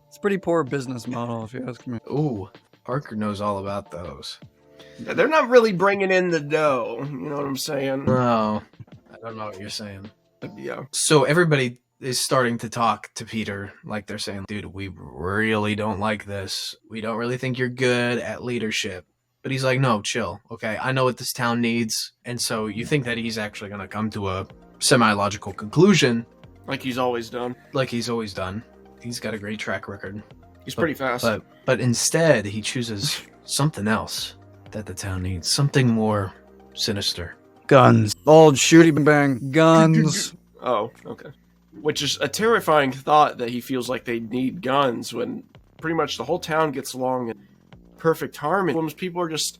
It's a pretty poor business model, if you ask me. Ooh, Parker knows all about those. They're not really bringing in the dough. You know what I'm saying? No, I don't know what you're saying. Yeah. So everybody is starting to talk to Peter like they're saying, dude, we really don't like this. We don't really think you're good at leadership. But he's like, no, chill. Okay, I know what this town needs. And so you think that he's actually going to come to a semi-logical conclusion. Like he's always done. Like he's always done. He's got a great track record. He's pretty fast. But instead, he chooses something else that the town needs. Something more sinister. Guns. Old shooty bang. Guns. Oh, okay. Which is a terrifying thought that he feels like they need guns when pretty much the whole town gets along in perfect harmony. When people are just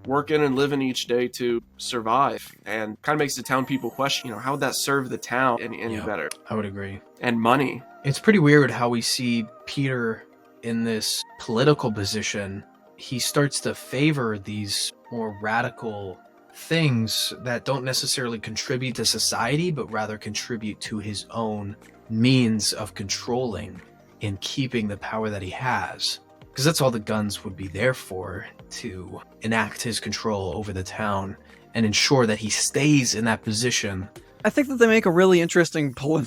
working and living each day to survive, and kind of makes the town people question, how would that serve the town any better? I would agree. And money. It's pretty weird how we see Peter in this political position. He starts to favor these more radical things that don't necessarily contribute to society, but rather contribute to his own means of controlling and keeping the power that he has. Because that's all the guns would be there for, to enact his control over the town and ensure that he stays in that position. I think that they make a really interesting Stop.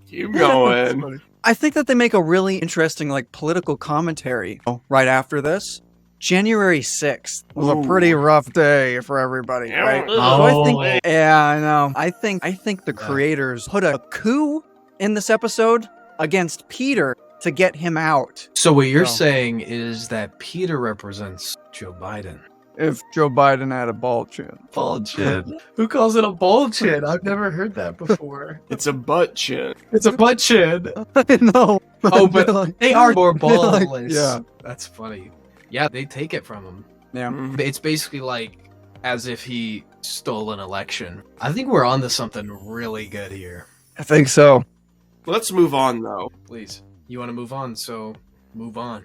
Keep going. I think that they make a really interesting political commentary right after this. January 6th was a pretty rough day for everybody, right? Oh. So I think, yeah, I know. I think the creators put a coup in this episode against Peter to get him out. So what you're saying is that Peter represents Joe Biden. If Joe Biden had a bald chin. Bald chin? Who calls it a bald chin? I've never heard that before. It's a butt chin. It's a butt chin. I know. Oh, but they are more ballless. Yeah. That's funny. Yeah, they take it from him. Yeah. Mhm. It's basically like as if he stole an election. I think we're onto something really good here. I think so. Let's move on, though. Please. You want to move on, so move on.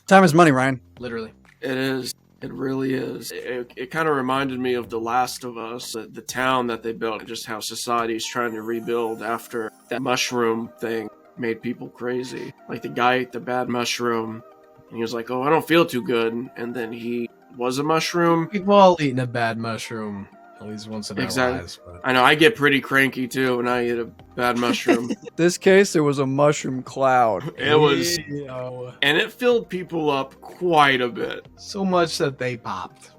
Time is money, Ryan. Literally. It is. It really is. It kind of reminded me of The Last of Us, the town that they built, and just how society's trying to rebuild after that mushroom thing made people crazy. Like the guy ate the bad mushroom, and he was like, oh, I don't feel too good. And then he was a mushroom. We've all eaten a bad mushroom at least once in our lives. But... I know, I get pretty cranky too when I eat a bad mushroom. This case, it was a mushroom cloud. It was, Yo. and it filled people up quite a bit. So much that they popped.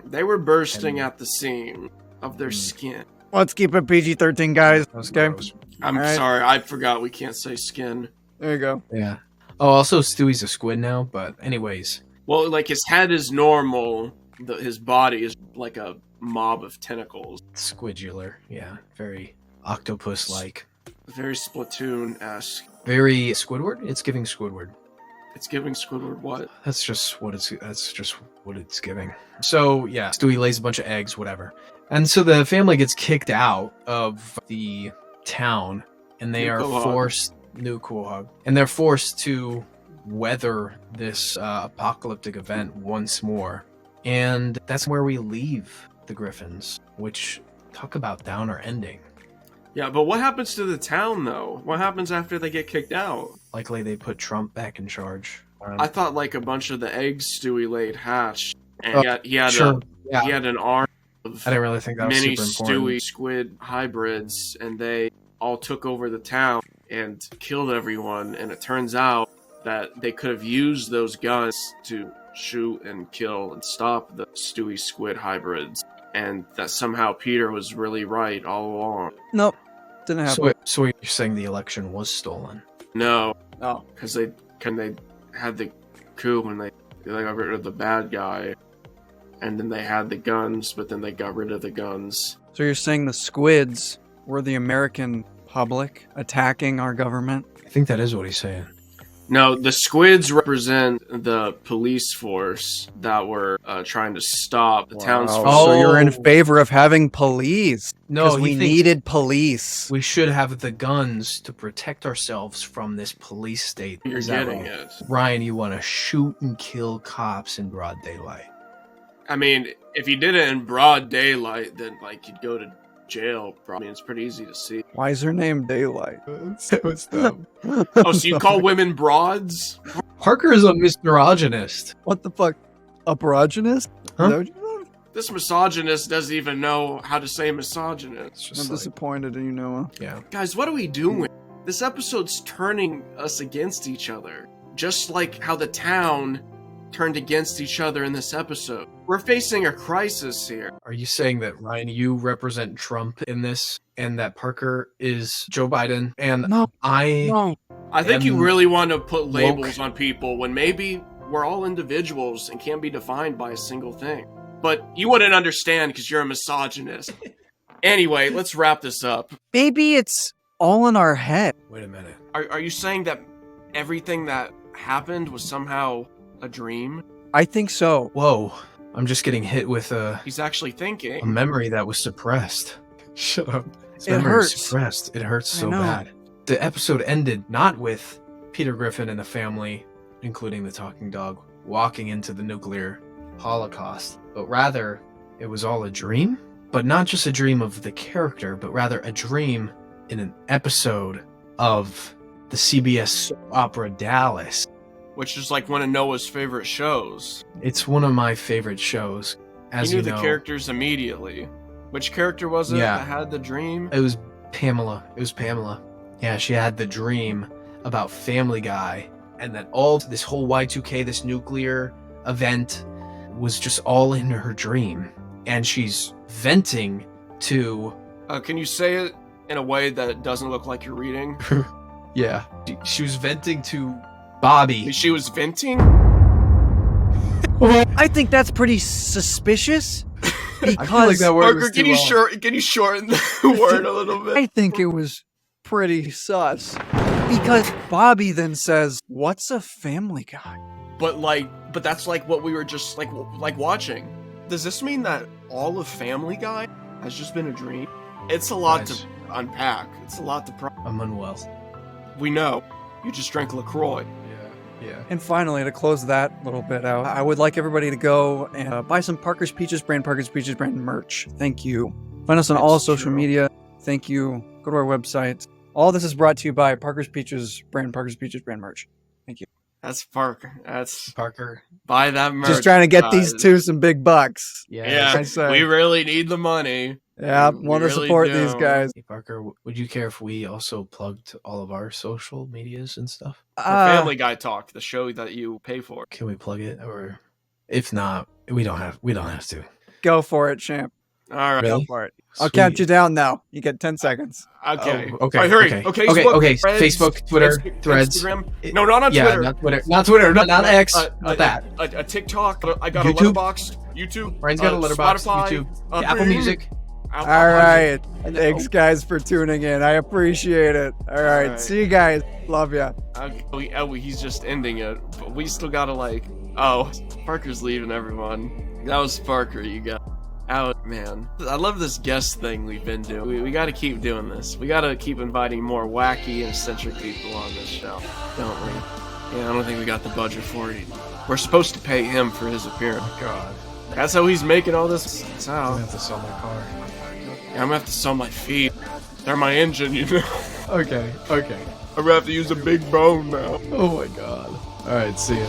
They were bursting at the seam of their skin. Let's keep it PG-13, guys. That was Okay. gross. I'm All right. sorry, I forgot we can't say skin. There you go. Yeah. Oh, also Stewie's a squid now, but anyways. Well, like his head is normal, his body is like a mob of tentacles. Squidular. Yeah. Very octopus-like. Very Splatoon-esque. Very Squidward? It's giving Squidward. It's giving Squidward what? That's just what it's giving. So yeah, Stewie lays a bunch of eggs, whatever. And so the family gets kicked out of the town, and they New are Quahog. forced New Quahog. And they're forced to weather this apocalyptic event once more. And that's where we leave the Griffins, which, talk about downer ending. Yeah, but what happens to the town, though? What happens after they get kicked out? Likely they put Trump back in charge. I thought like a bunch of the eggs Stewie laid hatched, and he had Yeah. he had an arm of I didn't really think that was mini super important. Stewie squid hybrids, and they all took over the town and killed everyone. And it turns out that they could have used those guns to shoot and kill and stop the Stewie squid hybrids, and that somehow Peter was really right all along. Nope, didn't happen. So you're saying the election was stolen? No, Oh, because they had the coup when they got rid of the bad guy, and then they had the guns, but then they got rid of the guns. so you're saying the squids were the American public attacking our government? I think that is what he's saying. No, the squids represent the police force that were trying to stop the townsfolk. So you're in Oh. favor of having police? No, Because he we thinks needed police. we should have the guns to protect ourselves from this police state. You're Is that getting right? it. Ryan, you want to shoot and kill cops in broad daylight. I mean, if you did it in broad daylight, then like you'd go to jail. Probably, it's pretty easy to see. Why is her name Daylight? What's dumb? Oh, so you call women broads? Parker is a misogynist. What the fuck? A progynist? Huh? Is that what you said? This misogynist doesn't even know how to say misogynist. It's I'm just like, disappointed in you, Noah. yeah. Guys, what are we doing? This episode's turning us against each other. Just like how the town turned against each other in this episode. We're facing a crisis here. Are you saying that, Ryan, you represent Trump in this, and that Parker is Joe Biden, and No, I... no. I think you And really want to put woke. labels on people when maybe we're all individuals and can't be defined by a single thing. But you wouldn't understand because you're a misogynist. Anyway, let's wrap this up. Maybe it's all in our head. Wait a minute. Are you saying that everything that happened was somehow a dream? I think so. Whoa. I'm just getting hit with a He's actually thinking. memory that was suppressed. Shut up. This It memory was hurts. suppressed. It hurts I so know. bad. The episode ended not with Peter Griffin and the family, including the talking dog, walking into the nuclear holocaust, but rather it was all a dream. But not just a dream of the character, but rather a dream in an episode of the CBS soap opera Dallas. Which is like one of Noah's favorite shows. It's one of my favorite shows. As He knew you the know, characters immediately. Which character was it Yeah. that had the dream? It was Pamela. Yeah, she had the dream about Family Guy, and that all this whole Y2K, this nuclear event, was just all in her dream. And she's venting to, Can you say it in a way that doesn't look like you're reading? yeah, she was venting to Bobby. She was venting? I think that's pretty suspicious. I feel like that word Parker, was can too you long. can you shorten the word a little bit? I think it was pretty sus. Because Bobby then says, "What's a Family Guy?" But that's like what we were just like watching. Does this mean that all of Family Guy has just been a dream? It's a lot Guys. to unpack. It's a lot to I'm unwell. We know. You just drank LaCroix. Yeah. And finally, to close that little bit out, I would like everybody to go and buy some Parker's Peaches brand merch. Thank you. Find us on all That's social true. media. Thank you. Go to our website. All this is brought to you by Parker's Peaches brand merch. That's Parker. That's Parker. buy that merch. Just trying to get these guys. two some big bucks. Yeah, I say. we really need the money. Yeah, We want to really support do. these guys. Hey, Parker, would you care if we also plugged all of our social medias and stuff? For Family Guy Talk, the show that you pay for. Can we plug it? Or if not, we don't have to. Go for it, champ. All right. Really? Go for it. I'll Sweet. count you down now. You get 10 seconds. Okay. Oh, okay, All right, hurry. okay. Okay. Okay, Facebook, okay. Threads, Facebook, Twitter, Threads. Instagram. No, not on Yeah, Twitter. not Twitter, not X, not that. A TikTok. I got YouTube. a letterbox. YouTube. Ryan's got a letterbox, Spotify, YouTube, Apple Music. Apple All right. And Thanks, guys, for tuning in. I appreciate it. All right. right. See you guys. Love ya. Okay, he's just ending it, but we still gotta Parker's leaving everyone. That was Parker, you got out, man. I love this guest thing we've been doing. We gotta keep doing this. We gotta keep inviting more wacky and eccentric people on this show, don't we? Yeah, I don't think we got the budget for it. We're supposed to pay him for his appearance. God. That's how he's making all this. That's I'm how. gonna have to sell my car. Yeah, I'm gonna have to sell my feet. They're my engine, you know. Okay. I'm gonna have to use a big bone now. Oh my god. Alright, see ya.